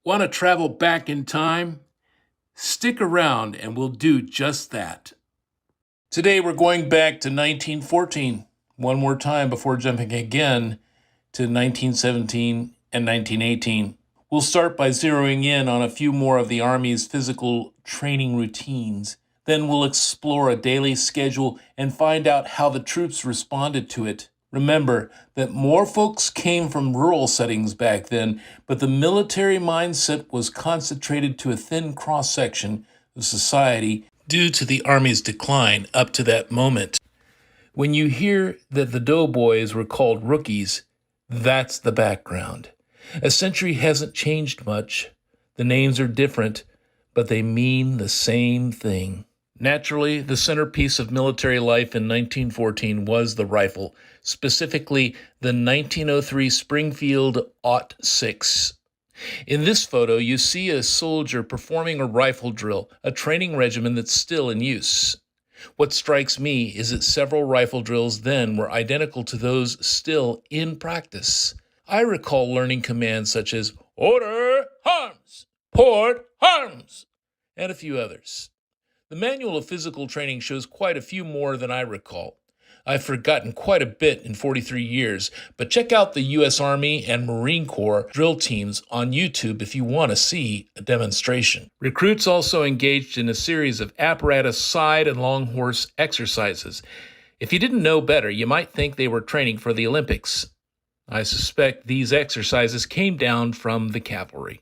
Want to travel back in time? Stick around and we'll do just that. Today we're going back to 1914, one more time before jumping again to 1917 and 1918. We'll start by zeroing in on a few more of the Army's physical training routines. Then we'll explore a daily schedule and find out how the troops responded to it. Remember that more folks came from rural settings back then, but the military mindset was concentrated to a thin cross-section of society due to the Army's decline up to that moment. When you hear that the doughboys were called rookies, that's the background. A century hasn't changed much. The names are different, but they mean the same thing. Naturally, the centerpiece of military life in 1914 was the rifle, specifically the 1903 Springfield '06. In this photo, you see a soldier performing a rifle drill, a training regimen that's still in use. What strikes me is that several rifle drills then were identical to those still in practice. I recall learning commands such as order, arms, port, arms, and a few others. The Manual of Physical Training shows quite a few more than I recall. I've forgotten quite a bit in 43 years, but check out the U.S. Army and Marine Corps drill teams on YouTube if you want to see a demonstration. Recruits also engaged in a series of apparatus side and long horse exercises. If you didn't know better, you might think they were training for the Olympics. I suspect these exercises came down from the cavalry.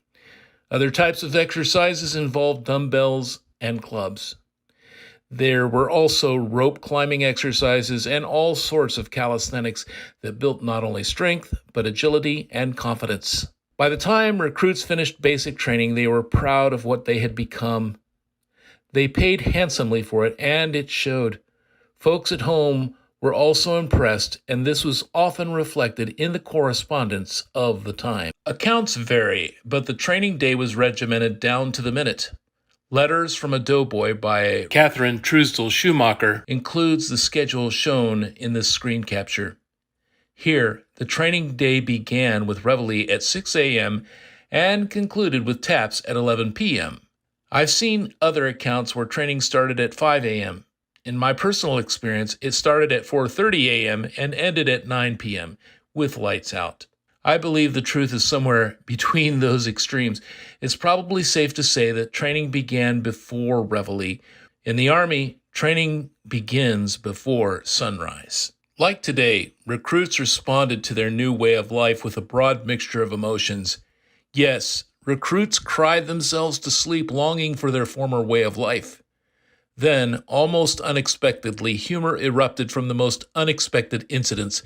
Other types of exercises involved dumbbells and clubs. There were also rope climbing exercises and all sorts of calisthenics that built not only strength, but agility and confidence. By the time recruits finished basic training, they were proud of what they had become. They paid handsomely for it, and it showed. Folks at home were also impressed, and this was often reflected in the correspondence of the time. Accounts vary, but the training day was regimented down to the minute. Letters from a Doughboy by Catherine Truesdell Schumacher includes the schedule shown in this screen capture. Here, the training day began with reveille at 6 a.m. and concluded with taps at 11 p.m. I've seen other accounts where training started at 5 a.m. In my personal experience, it started at 4:30 a.m. and ended at 9 p.m. with lights out. I believe the truth is somewhere between those extremes. It's probably safe to say that training began before reveille. In the Army, training begins before sunrise. Like today, recruits responded to their new way of life with a broad mixture of emotions. Yes, recruits cried themselves to sleep longing for their former way of life. Then, almost unexpectedly, humor erupted from the most unexpected incidents,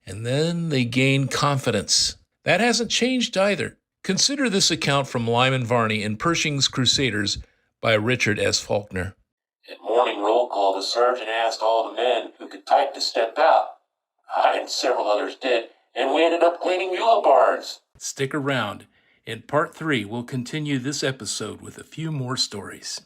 and then they gained confidence. That hasn't changed either. Consider this account from Lyman Varney in Pershing's Crusaders by Richard S. Faulkner. At morning roll call, the sergeant asked all the men who could type to step out. I and several others did, and we ended up cleaning mule barns. Stick around. In part 3, we'll continue this episode with a few more stories.